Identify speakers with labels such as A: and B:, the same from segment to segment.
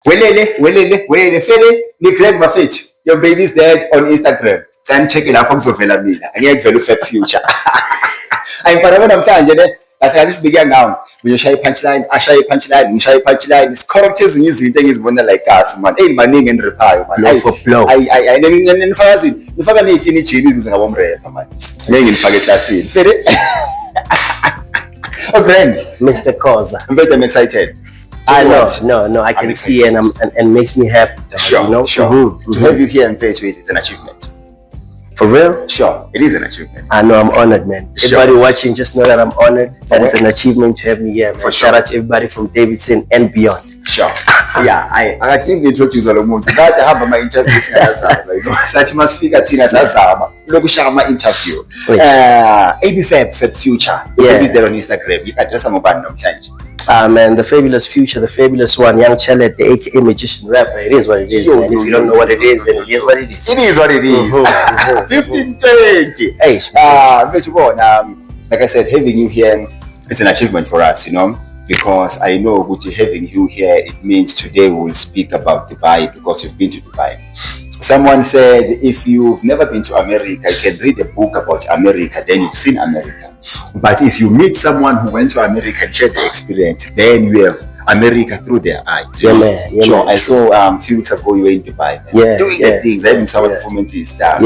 A: Welele, Fele, ni grandma fit. Your baby's dead on Instagram. Then check it out on Sofela Mina. And you have fat future. I'm for I'm telling as I just began now. We shy punchline, I shy punchline. It's characters and using things when like us, man. Ain't my name and reply, man. I didn't fast it. If I need any cheese in a warm red, man. Laying in Pagatassin. Fede. Oh, grand.
B: Mr. Causa.
A: I'm excited.
B: I know. No, I can see and makes me happy.
A: Sure,
B: you know?
A: Sure. Mm-hmm. To have you here and face with it's an achievement.
B: For real?
A: Sure, it is an achievement.
B: I know, I'm honored, man. Sure. Everybody watching, just know that I'm honored. And it's an achievement to have me here, man. For sure. Shout out to everybody from Davidson and beyond.
A: Sure. Yeah, I think we introduce a lot. That I have my interview. Such must speak at Tina Zazama. Look, Shama interview. AB Fab Future. Yeah. Is there on Instagram. You can just some random change.
B: Man, the fabulous future, the fabulous one, Young Chalet, the AKA magician rapper. It is what it is. If you don't know what it is, then it is what it is.
A: It is what it is. 1520. Hey, like I said, having you here, it's an achievement for us, you know, because I know with having you here, it means today we will speak about Dubai because you've been to Dubai. Someone said, if you've never been to America, you can read a book about America, then you've seen America. But if you meet someone who went to America and shared the experience, then you have America through their eyes.
B: Yeah, man. Yeah,
A: sure.
B: Man.
A: I saw few weeks ago you were in Dubai. Man. Doing the things, having some performances down.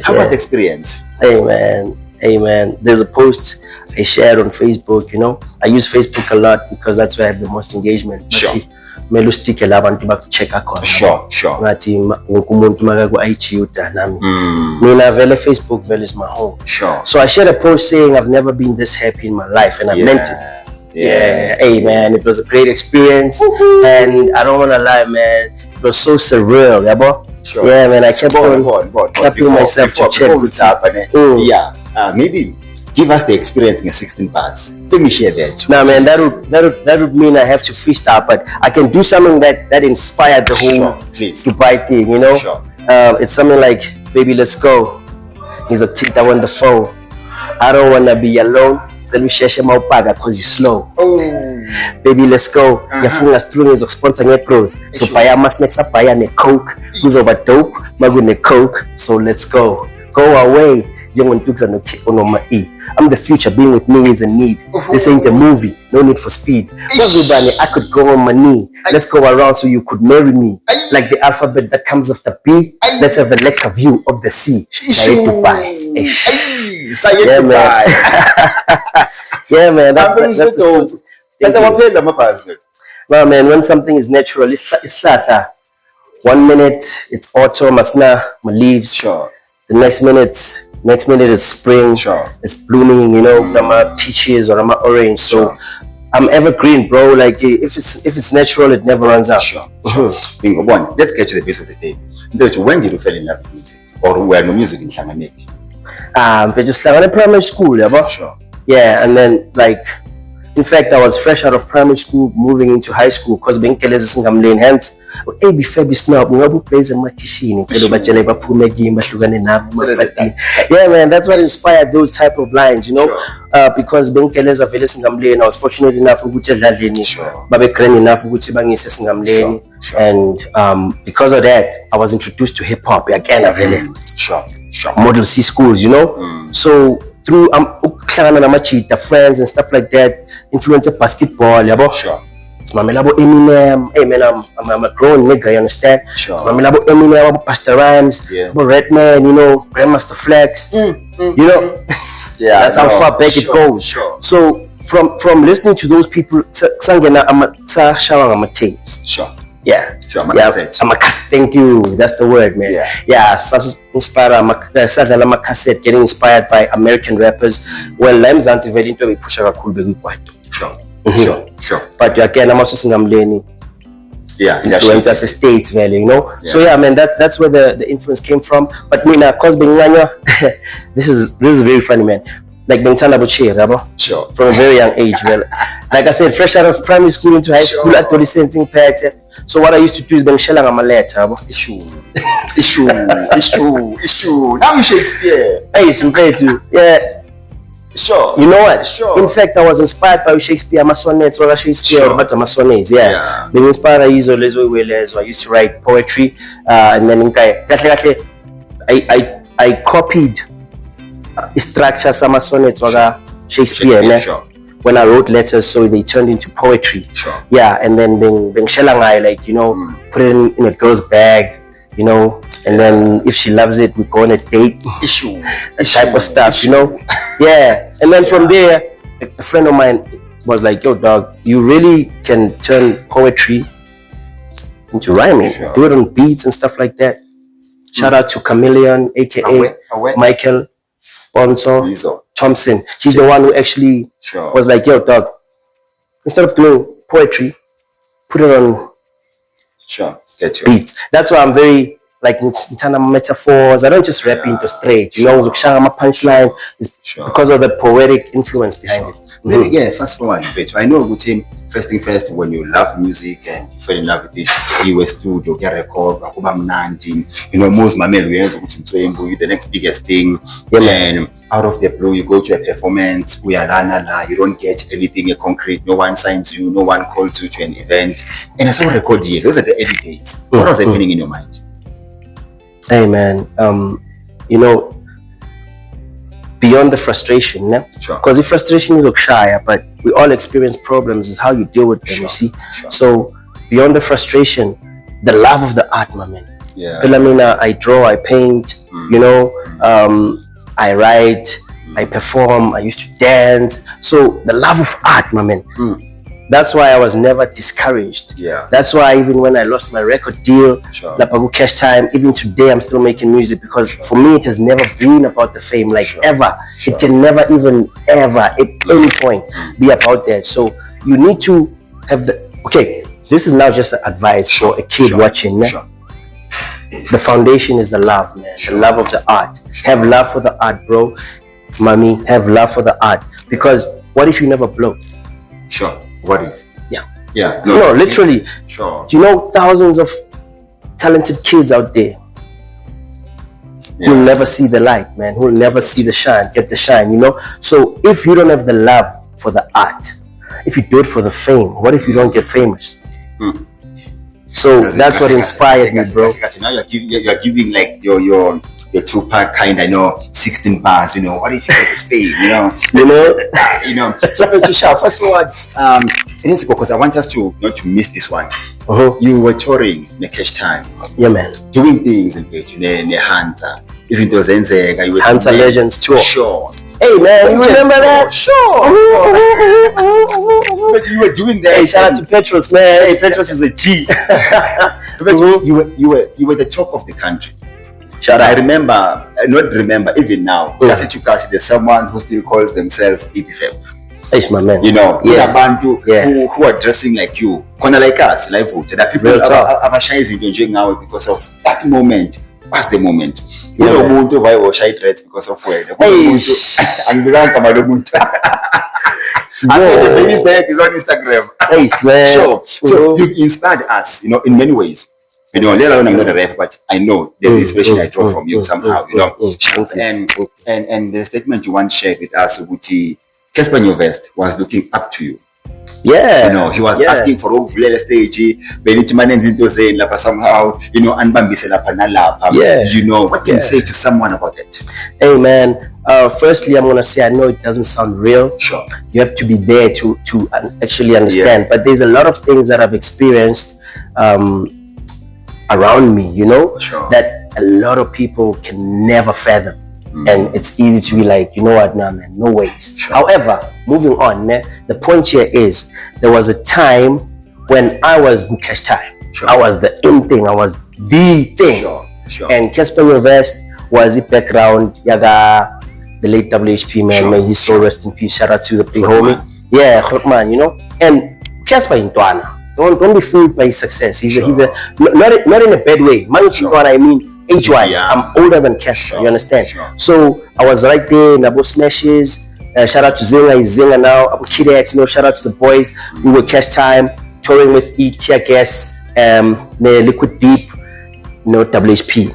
A: How was the experience?
B: Hey, man. There's a post I shared on Facebook, you know. I use Facebook a lot because that's where I have the most engagement.
A: Sure.
B: Melu stick abantu bakuchecka khona.
A: Sure.
B: Ngathi wonke umuntu makaku IG uda nami. Mina vele Facebook vele is my home.
A: Sure.
B: So I shared a post saying I've never been this happy in my life, and I meant it. Yeah. Hey man, it was a great experience. And I don't wanna lie, man, it was so surreal, yeah, bro.
A: Sure.
B: Yeah, man, I kept on myself to check.
A: Before we start, maybe give us the experience in 16 parts. Let me share that.
B: Nah, man, that would mean I have to freestyle, but I can do something that inspired the whole Dubai thing, you know?
A: Sure.
B: It's something like, baby, let's go. He's a cheat, I want the phone. I don't wanna be alone. Then we share my paga cause you slow. Baby, let's go. Yafunga strung is sponsor pros. So paya mas next up paya ne coke. Who's over dope? Magu ne coke. So let's go. Go away. Young and Dukes no kick on my E. I'm the future, being with me is a need. This ain't a movie, no need for speed. Everybody, I could go on my knee. Let's go around so you could marry me. Like the alphabet that comes after B. Let's have a lekker view of the sea. Dubai. Yeah, man. Yeah, man. Well, man, when something is natural, it's flat. 1 minute, it's autumn, my leaves.
A: Sure.
B: The next minute is spring.
A: Sure.
B: It's blooming, you know, I'm a peaches or I'm a orange. So I'm evergreen, bro. Like if it's natural, it never runs out.
A: Sure. Bingo. One, let's get to the base of the day. When did you fall in love with music? Or were no music in Shanganeki?
B: I just started in primary school, yeah, bro.
A: Sure.
B: Yeah, and then like, in fact, I was fresh out of primary school, moving into high school, because being careless is laying hands. AB Fabi Snob, we plays a machine. Yeah, man, that's what inspired those type of lines, you know.
A: Sure.
B: Because being careless of Ngamlane, I was fortunate enough to get enough
A: Sure.
B: And because of that, I was introduced to hip hop again.
A: Sure.
B: Model C schools, you know. So through the friends and stuff like that, influenced basketball, yeah,
A: sure.
B: Mamelabo Eminem, hey man, I'm a grown nigga, you understand?
A: Sure.
B: Mamelabo Eminem, Pastor Rhymes, Redman, you know, Grandmaster Flex, you know.
A: Yeah,
B: that's how far back it goes.
A: Sure.
B: So from listening to those people, I'm a tapes.
A: Sure.
B: Yeah.
A: Sure.
B: I'm a cassette. Thank you. That's the word, man. Yeah. Inspired. I'm a cassette, getting inspired by American rappers. Well, I'm very into push a cool baby quite.
A: Sure.
B: But again, I'm also saying influence as a state value, you know. Yeah. So yeah, man, that's where the influence came from. But me now, cause being this is very funny, man. Like being
A: sure.
B: From a very young age, well. Like I said, fresh out of primary school into high school, at the same thing pattern. So what I used to do is being shelling on my letter.
A: It's true. I'm Shakespeare.
B: Hey, it's compared to
A: Sure.
B: You know what?
A: Sure.
B: In fact, I was inspired by Shakespeare, Masonets, or Shakespeare,
A: Sure.
B: but Masonets, yeah. Being inspired, I used to write poetry, and then I copied structure some Masonets, or Shakespeare.
A: Sure.
B: When I wrote letters, so they turned into poetry.
A: Sure.
B: Yeah, and then Shelangai, like, you know, put it in a girl's bag, you know, and then if she loves it, we go on a date. Type of stuff, you know. Yeah, and then from there, a friend of mine was like, "Yo, dog, you really can turn poetry into rhyming.
A: Sure.
B: Do it on beats and stuff like that." Shout out to Chameleon, aka Michael Bonso Thompson. He's the one who actually was like, "Yo, dog, instead of doing poetry, put it on beats." That's why I'm very like in terms of metaphors. I don't just rap into straight. You know, my punchlines is because of the poetic influence behind it.
A: Maybe fast forward a bit. I know first thing first, when you love music and you fell in love with it, you were studio, get record, you know, most mamel the next biggest thing. And out of the blue, you go to a performance, you don't get anything concrete, no one signs you, no one calls you to an event. And I saw record here. Those are the early days. What was happening in your mind?
B: Hey man, you know, beyond the frustration, because the frustration is shy, but we all experience problems. Is how you deal with them. You see, so beyond the frustration, the love of the art, my man. Yeah. I draw, I paint. You know, I write, I perform. I used to dance. So the love of art, my man. That's why I was never discouraged. Yeah. That's why even when I lost my record deal, Lapagu Cash Time, even today I'm still making music, because for me it has never been about the fame, like ever. It can never even ever at any point be about that. So you need to have this is now just an advice for a kid watching. The foundation is the love, man. The love of the art. Have love for the art, bro. Mommy, have love for the art. Because what if you never blow?
A: What if? Yeah.
B: No, literally. Do you know thousands of talented kids out there who will never see the light, man, who will never see the shine, get the shine, you know? So if you don't have the love for the art, if you do it for the fame, what if you don't get famous? So that's what inspired me, bro.
A: Now you're giving like your Tupac kind, I know, 16 bars, you know, what if you get the fame, you know? So first forward, because I want us to not to miss this one. You were touring in the Cash Time.
B: Yeah, man.
A: Doing things in the Hunter. Isn't it
B: Hunter Legends Tour?
A: Sure.
B: Hey man, you remember that?
A: Sure. But you were doing that.
B: Hey, shout out to Petros, man. Hey, Petros is a G.
A: You were the talk of the country.
B: I
A: remember, even now, there's someone who still calls themselves EPFM.
B: It's my man.
A: You know, who are dressing like you, kind of like us, like that people are shy now because of that moment. What's the moment? You know, Muntu why was shy dress because of where? And we don't come out of Muntu. I said the baby's deck is on Instagram.
B: Hey, man.
A: Sure. So you inspired us, you know, in many ways. You know, later on I'm not a rap, but I know there's an inspiration I draw from you somehow, you know. And the statement you once shared with us, Uguti, Casper Nyovest was looking up to you.
B: Yeah.
A: You know, he was asking for overlay stage, somehow, you know, you know, what can you say to someone about it?
B: Hey man, firstly I'm gonna say I know it doesn't sound real.
A: Sure.
B: You have to be there to actually understand. But there's a lot of things that I've experienced around me, you know, that a lot of people can never fathom. And it's easy to be like, you know what, nah man, no ways. However, moving on, the point here is there was a time when I was in Cash Time. I was the in thing, I was the thing. And Casper Nyovest was the background, Yaga, the late WHP man, may his soul rest in peace. Shout out to the play homie. Yeah, man, you know. And Casper in Tuana. Don't be fooled by his success. He's a not in a bad way. Man, you know what I mean? Age-wise, I'm older than Casper, you understand? So I was right there in Abo Smashes. Shout out to Zinga, he's Zinga now. Abo Kidex, you know, shout out to the boys. We were Cash Time, touring with Tear Gas, Liquid Deep, you know, WHP.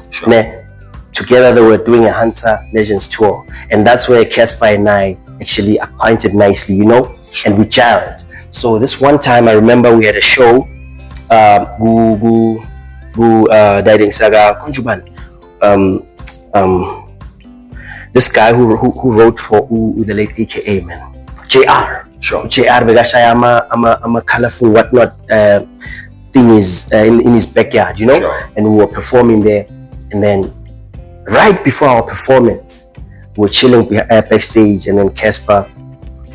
B: Together they were doing a Hunter Legends tour. And that's where Casper and I actually acquainted nicely, you know, and we jarred. So this one time I remember we had a show, Dating Saga Konjuban. This guy who wrote for the late AKA, man, JR.
A: Sure.
B: JR Begashaya I'm a colorful whatnot thing is in his backyard, you know,
A: Sure.
B: and we were performing there, and then right before our performance, we were chilling backstage, and then Casper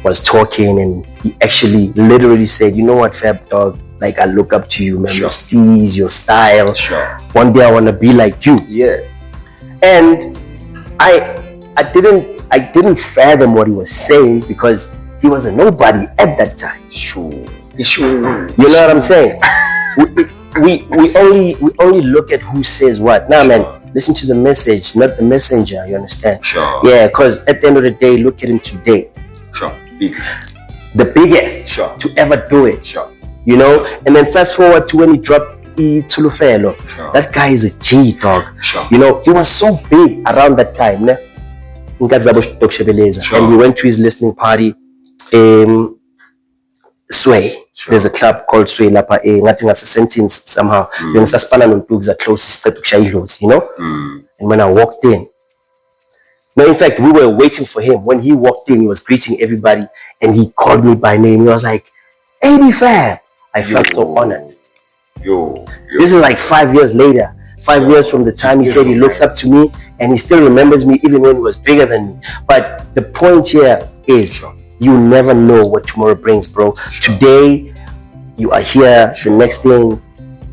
B: was talking, and he actually literally said, "You know what, Fab Dog? Like, I look up to you, man.
A: Sure.
B: Your steez, your style.
A: Sure.
B: One day I want to be like you."
A: Yeah.
B: And I didn't fathom what he was saying because he was a nobody at that time.
A: Sure.
B: You know what I'm saying? we only look at who says what. Nah, man, listen to the message, not the messenger. You understand?
A: Sure.
B: Yeah, because at the end of the day, look at him today.
A: Sure. Big.
B: The biggest
A: Sure.
B: to ever do it.
A: Sure.
B: You know? And then fast forward to when he dropped Tulufelo.
A: Sure.
B: That guy is a G, dog.
A: Sure.
B: You know, he was so big around that time. Ne?
A: Sure.
B: And we went to his listening party. Sway.
A: Sure.
B: There's a club called Sway Lapa. Nothing as a sentence somehow. You know, the closest to Shailos, you know? And when I walked in, no, in fact, we were waiting for him. When he walked in, he was greeting everybody, and he called me by name. He was like, "AB Fab." I felt so honored.
A: Yo.
B: This is like 5 years later. 5 years from the time he said he looks up to me, and he still remembers me even when he was bigger than me. But the point here is, you never know what tomorrow brings, bro. Today, you are here. The next thing,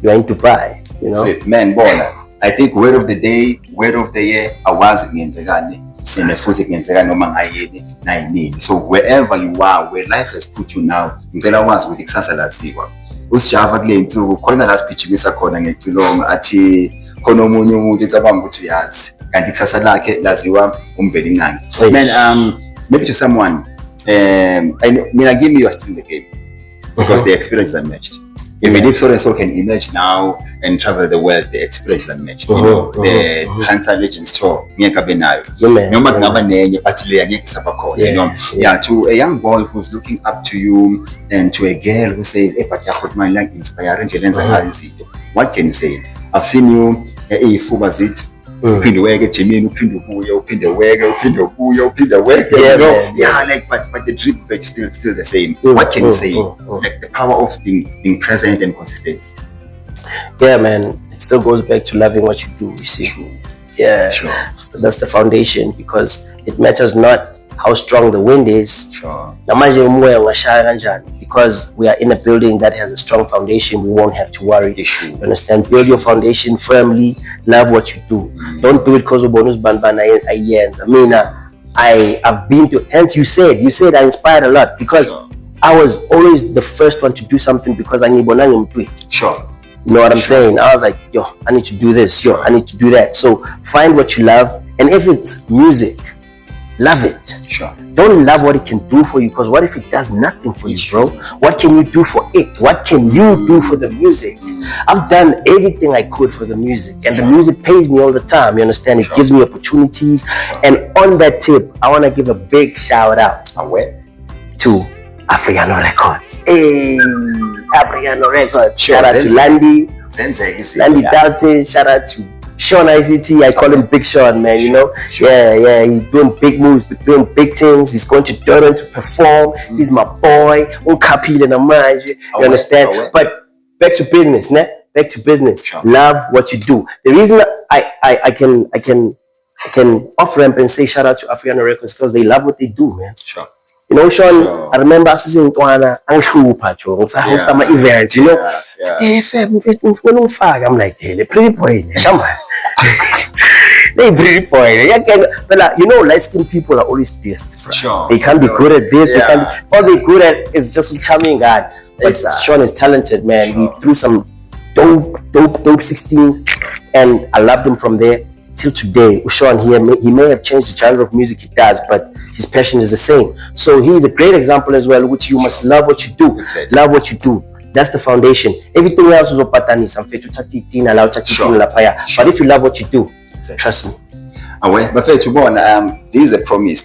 B: you are in Dubai. You know,
A: man, Bona. I think word of the day, word of the year, awazi ngenzekani, sinefuthi ngenzekani noma ngayini nayini. So wherever you are, where life has put you now, ngicela wazi ukuthi kusasa laziwa. Usijava kule insuku khona la sigijimisa khona ngecilongo athi khona omunye umuntu ecabanga ukuthi uyazi kanti kusasa lakhe laziwa umveli nqangi. Man, maybe to someone, give me you are still in the game because the experience is unmatched. Even if so and so can emerge now and travel the world, the experience is unmatched. You know, the Hunter Legends tour, noma kungaba nenye but le angeke isabakhona, you know. Yeah, to a young boy who's looking up to you and to a girl who says, "Hey, but my like inspire nje lenza izinto." What can you say? I've seen you ifuba zit uphinde weke Jimini uphinde ubuye uphinde weke uphinde ubuye uphinde weke, you know. Yeah, like but the dream is still the same. What can you say? Like the power of being present and consistent.
B: Yeah, man, it still goes back to loving what you do, you see. Yeah,
A: sure.
B: That's the foundation, because it matters not how strong the wind is.
A: Sure.
B: Because we are in a building that has a strong foundation, we won't have to worry.
A: Issue.
B: You understand? Build your foundation firmly, love what you do. Don't do it because of bonus banban. I've been to, hence you said I inspired a lot, because I was always the first one to do something because I need to.
A: Sure.
B: You know what I'm saying? I was like, yo, I need to do this. Yo, I need to do that. So find what you love. And if it's music, love it.
A: Sure.
B: Don't love what it can do for you, because what if it does nothing for you, bro? What can you do for it? What can you do for the music? I've done everything I could for the music, and the music pays me all the time. You understand? It gives me opportunities. And on that tip, I want to give a big shout out to Africano Records. Hey, Africano Records. Shout out to Landy Dalton. Shout out to Sean ICT. I call him Big Sean, man. You know, yeah. He's doing big moves, doing big things. He's going to Durban to perform. He's my boy. You understand? But back to business, ne? Back to business. Love what you do. The reason I can off ramp and say shout out to Africano Records, because they love what they do, man.
A: Sure.
B: You know, Sean, I remember assisting Twana and Shupa, some events, you know. I'm like, hey, pretty boy, come on. They pretty boy. But you know, light-skinned people are always pissed.
A: Sure.
B: They can't be good at this. They can't. All they're good at is just charming God. But Sean is talented, man. He threw some dope 16s, and I loved him from there till today. Sean here, he may have changed the genre of music he does, but his passion is the same. So he's a great example as well, which you must love what you do. Love what you do. That's the foundation. Everything else is opatani. But if you love what you do, trust me.
A: But this is a promise.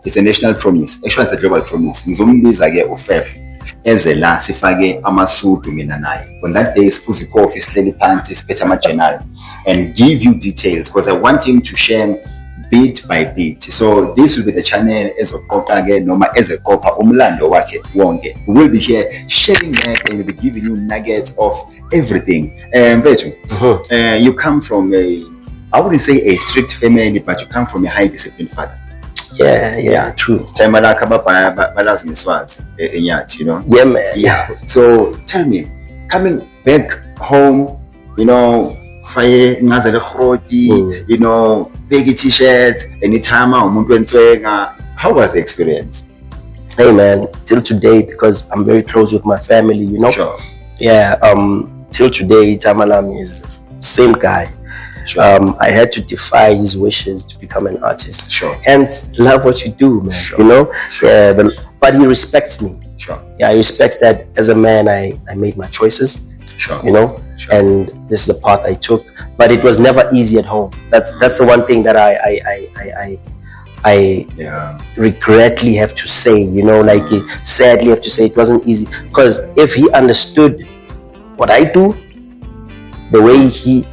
A: it's a national promise. Actually, it's a global promise. Ngizombiza ke uFef eze la sifake amasudu mina naye. On that day, siphuza coffee, sihleli phansi, siphethe ama-journal and give you details because I want him to share bit by bit. So this will be the channel ezoqoqa ke noma ezeqopha umlando wakhe wonke. We will be here sharing that and we'll be giving you nuggets of everything. Mfethu, you come from I wouldn't say a strict family, but you come from a high disciplined father.
B: Yeah, true.
A: Time balazi miswazi enyathi, you know.
B: Yeah, man.
A: Yeah. So tell me, coming back home, you know, faye ngazele khoti, you know, big t-shirts, anytime umuntu wentswenga. How was the experience?
B: Hey man, till today, because I'm very close with my family, you know.
A: Sure.
B: Yeah, till today, Tamalam is same guy. Sure. I had to defy his wishes to become an artist.
A: Sure.
B: And love what you do, man. Sure. You know. Sure. Yeah, but he respects me.
A: Sure.
B: Yeah, he respects that as a man, I made my choices.
A: Sure.
B: You know.
A: Sure.
B: And this is the path I took. But it was never easy at home. That's the one thing that I regretfully have to say. You know, like sadly have to say it wasn't easy. Because if he understood what I do, the way he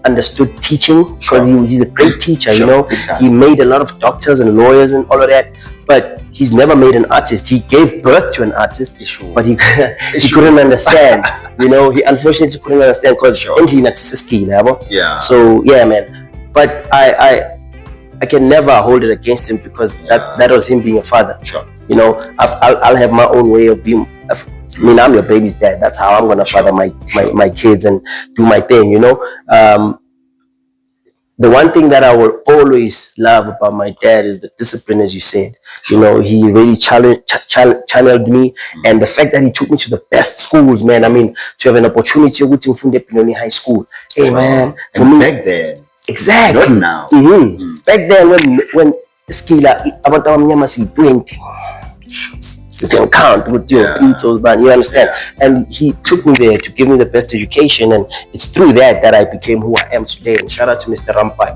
B: understood teaching, because he's a great teacher, you know. He made a lot of doctors and lawyers and all of that, but he's never made an artist. He gave birth to an artist, but he couldn't understand. You know, he unfortunately couldn't understand because
A: yeah.
B: So yeah, man. But I can never hold it against him because that was him being a father.
A: Sure.
B: You know, I'll have my own way of being. I mean, I'm your baby's dad. That's how I'm gonna father my kids and do my thing, you know. The one thing that I will always love about my dad is the discipline, as you said. You know, he really channeled me, and the fact that he took me to the best schools, man. I mean, to have an opportunity to go to Pinoni High School. Hey, man.
A: For me, back then.
B: Exactly.
A: Not now.
B: Back then, when Skila, about 20. You can count with your beetles, but you understand. And he took me there to give me the best education, and it's through that I became who I am today. And shout out to Mr. Rampai.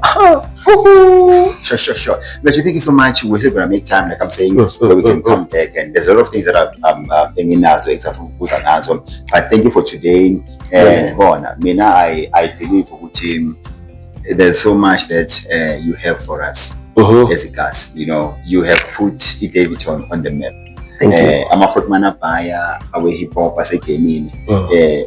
A: Sure. But thank you so much. We're still gonna make time, like I'm saying, where we can come back. And there's a lot of things that I'm thinking now, so except for but thank you for today. And I believe there's so much that you have for us as a cast. You know, you have put Daveyton on the map. Ama-footman abhaya awe-hip-hop asegamini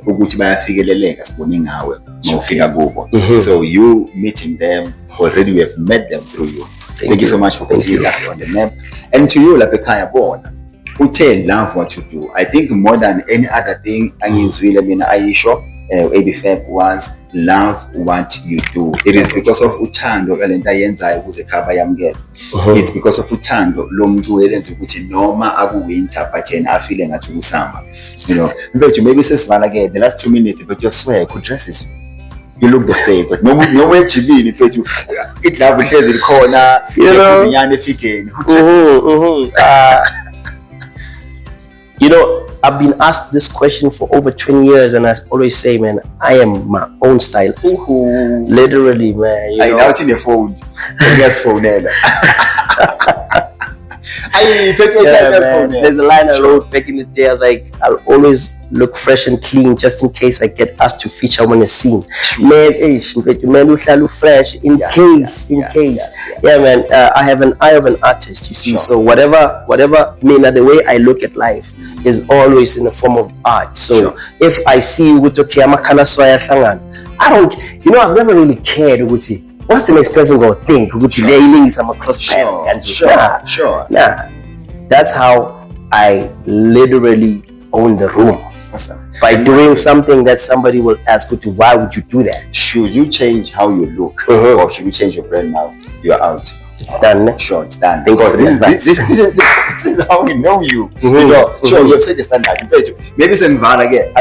A: ukuthi bayafikeleleka sibone ngawe mawufika kubo. So you meeting them, already we have met them through you. Thank you so much for putting us on the map. And to you, lapha ekhaya bona uthe love what you do. I think more than any other thing angizwile mina ayisho ABFAB was love what you do. It is because of uthando lento ayenzayo ukuze khaba yamkele. It's because of uthando lo muntu elenza ukuthi noma aku-winter but yena afile ngathi ukusamba. You know, maybe sesivala ke the last 2 minutes, but you swear could dresses you look the same, but no way ejibini mfethu idlava ihlezi likhona inyane efikeni.
B: You know, I've been asked this question for over 20 years, and I always say, man, I am my own stylist. Literally, man. You know?
A: Now it's in your phone. Yes, phone.
B: There's a line I wrote back in the day. I was like, I'll always look fresh and clean just in case I get asked to feature on a scene. Man, man, look fresh in case. Yeah, man. I have an eye of an artist, you see. So whatever, the way I look at life is always in the form of art. So if I see okay, I'm a kind of I don't, you know, I've never really cared what's the next person gonna think? I'm a close friend. Nah. That's how I literally own the room.
A: Awesome.
B: By doing something that somebody will ask you to, why would you do that?
A: Should you change how you look, or should you change your brand now? You're out.
B: It's done.
A: Sure, it's done.
B: This
A: is how we know you. You know, sure, you've set the standard. Maybe it's in Val again.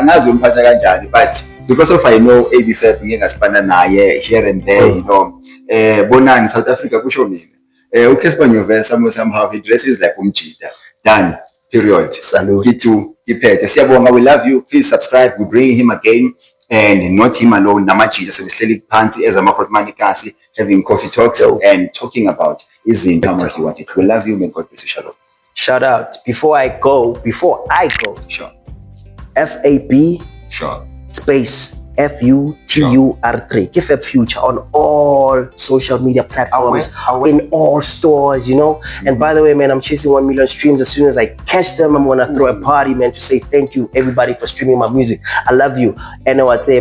A: But because of I know ABFAB here and there, you know, Bonan in South Africa, Casper Nyovest somehow he dresses like Umchita. Done. Period.
B: Salute.
A: We love you. Please subscribe. We bring him again. and not him alone, Namachi, so we selling panty as a Manikasi, having coffee talks and talking about how much you want it. We love you, may God bless you. Shalom.
B: Shout out. Before I go,
A: sure.
B: FAB
A: Sure.
B: space FUTUR3. Give a future on all social media platforms, in all stores, you know. And by the way, man, I'm chasing 1 million streams. As soon as I catch them, I'm gonna throw a party, man, to say thank you everybody for streaming my music. I love you. And I would say,